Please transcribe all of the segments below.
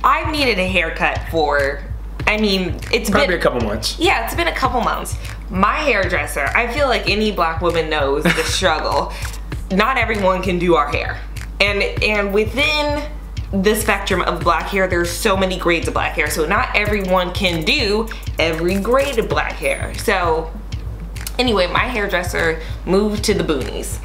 I've needed a haircut for, I mean, it's probably a couple months. Yeah, it's been a couple months. My hairdresser, I feel like any black woman knows the struggle. Not everyone can do our hair. And within the spectrum of black hair, there's so many grades of black hair. So not everyone can do every grade of black hair. So anyway, my hairdresser moved to the boonies.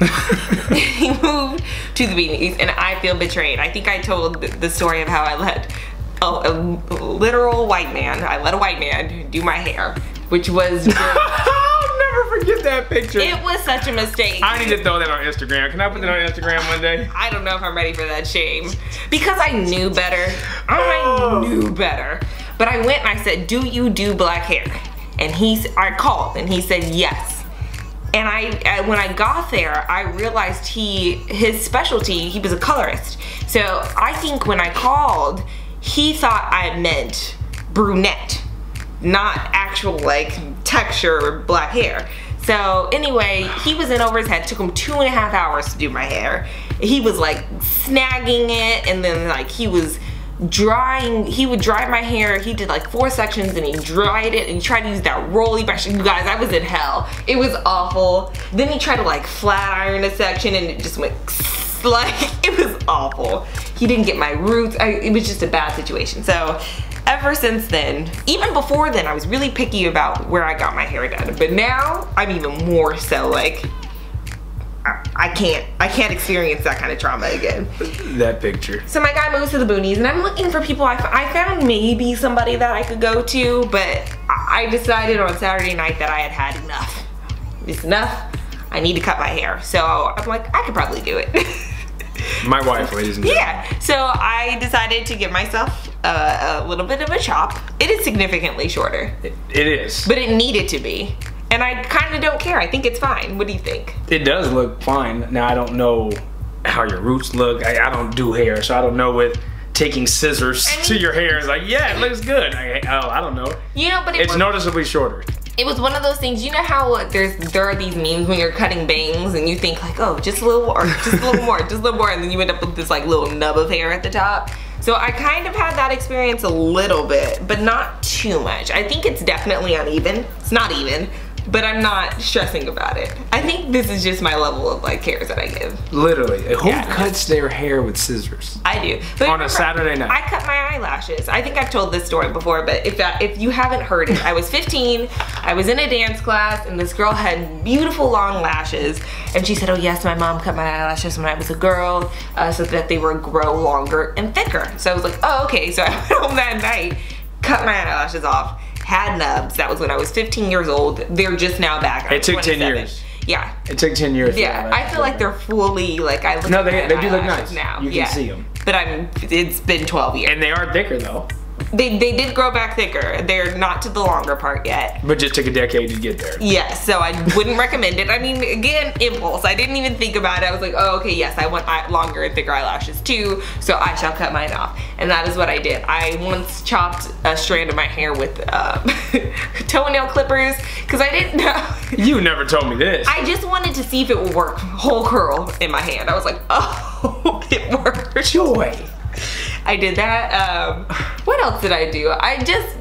He moved to the boonies, and I feel betrayed. I think I told the story of how I let a literal white man, I let a white man do my hair, which was I'll never forget that picture. it was such a mistake. I need to throw that on Instagram. Can I put that on Instagram one day? I don't know if I'm ready for that shame. Because I knew better. I knew better. But I went and I said, do you do black hair? And I called and he said yes. And when I got there, I realized his specialty, he was a colorist. So I think when I called, he thought I meant brunette, not actual like texture black hair. So anyway, he was in over his head. Took him 2.5 hours to do my hair. He was like snagging it, and then like he would dry my hair. He did like 4 sections and he dried it, and he tried to use that rolly brush. You guys, I was in hell. It was awful. Then he tried to like flat iron a section and it just went like, it was awful. He didn't get my roots. It was just a bad situation. So ever since then, even before then, I was really picky about where I got my hair done. But now I'm even more so like, I can't experience that kind of trauma again. That picture. So my guy moves to the boonies, and I'm looking for people. I found maybe somebody that I could go to, but I decided on Saturday night that I had enough. It's enough. I need to cut my hair. So I'm like, I could probably do it. My wife, ladies and gentlemen. Yeah. So I decided to give myself a little bit of a chop. It is significantly shorter. It is. But it needed to be. And I kind of don't care. I think it's fine. What do you think? It does look fine. Now, I don't know how your roots look. I don't do hair, so I don't know with taking scissors to your hair. It's like, yeah, it looks good. I don't know. You know, but it's noticeably shorter. It was one of those things, you know how there are these memes when you're cutting bangs and you think like, oh, just a little more, just a little more, just a little more, and then you end up with this like little nub of hair at the top. So I kind of had that experience a little bit, but not too much. I think it's definitely uneven. It's not even, but I'm not stressing about it. I think this is just my level of like cares that I give. Literally, who cuts their hair with scissors? I do. But on a Saturday night. I cut my eyelashes. I think I've told this story before, but if you haven't heard it, I was 15, I was in a dance class, and this girl had beautiful long lashes, and she said, oh yes, my mom cut my eyelashes when I was a girl, so that they would grow longer and thicker. So I was like, oh, okay. So I went home that night, cut my eyelashes off, had nubs. That was when I was 15 years old. They're just now back. It took 10 years. Yeah. It took 10 years. Yeah, I feel like they're fully, like, I look no, at they do look nice now. You can see them. But it's been 12 years. And they are thicker though. They did grow back thicker. They're not to the longer part yet. But just took a decade to get there. Yes, so I wouldn't recommend it. I mean, again, impulse. I didn't even think about it. I was like, oh, okay, yes, I want longer and thicker eyelashes too, so I shall cut mine off. And that is what I did. I once chopped a strand of my hair with toenail clippers, because I didn't know. You never told me this. I just wanted to see if it would work. Whole curl in my hand. I was like, oh, it worked. Joy. I did that. What else did I do?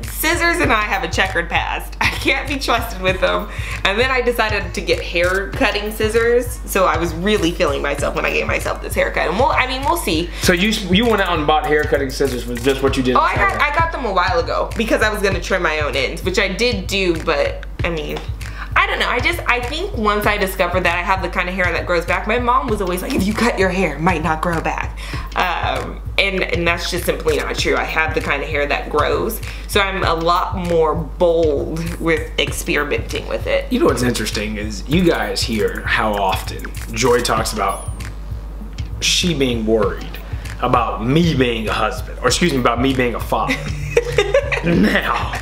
Scissors and I have a checkered past. I can't be trusted with them. And then I decided to get hair cutting scissors. So I was really feeling myself when I gave myself this haircut. And we'll see. So you went out and bought hair cutting scissors was just what you did? Oh, I got them a while ago because I was gonna trim my own ends, which I did do, but I mean, I don't know. I think once I discovered that I have the kind of hair that grows back, my mom was always like, if you cut your hair, it might not grow back. And that's just simply not true. I have the kind of hair that grows. So I'm a lot more bold with experimenting with it. You know what's interesting is you guys hear how often Joy talks about she being worried about me being a husband, or excuse me, about me being a father. Now,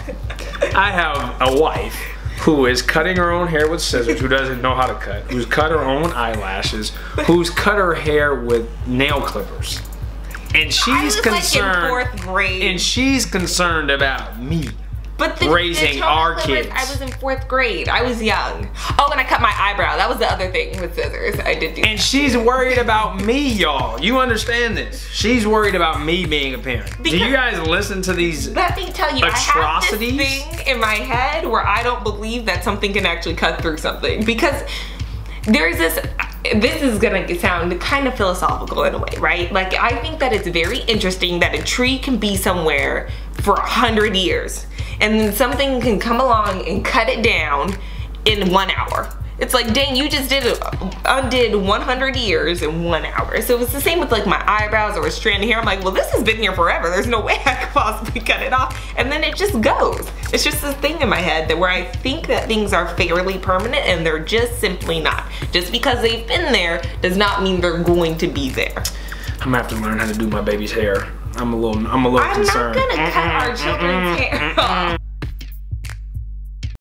I have a wife who is cutting her own hair with scissors, who doesn't know how to cut, who's cut her own eyelashes, who's cut her hair with nail clippers. And she's concerned, like in 4th grade. And she's concerned about me But raising our kids. I was in 4th grade. I was young. Oh, and I cut my eyebrow. That was the other thing with scissors. I did do And she's worried about me, y'all. You understand this? She's worried about me being a parent. Do you guys listen to these Let me tell you, atrocities? I have this thing in my head where I don't believe that something can actually cut through something. Because there's this is gonna sound kind of philosophical in a way, right? Like, I think that it's very interesting that a tree can be somewhere for 100 years. And then something can come along and cut it down in 1 hour. It's like, dang, you just undid 100 years in 1 hour. So it's the same with like my eyebrows or a strand of hair. I'm like, well, this has been here forever. There's no way I could possibly cut it off. And then it just goes. It's just this thing in my head that where I think that things are fairly permanent and they're just simply not. Just because they've been there does not mean they're going to be there. I'm gonna have to learn how to do my baby's hair. I'm a little concerned. I'm not gonna cut our children's hair off.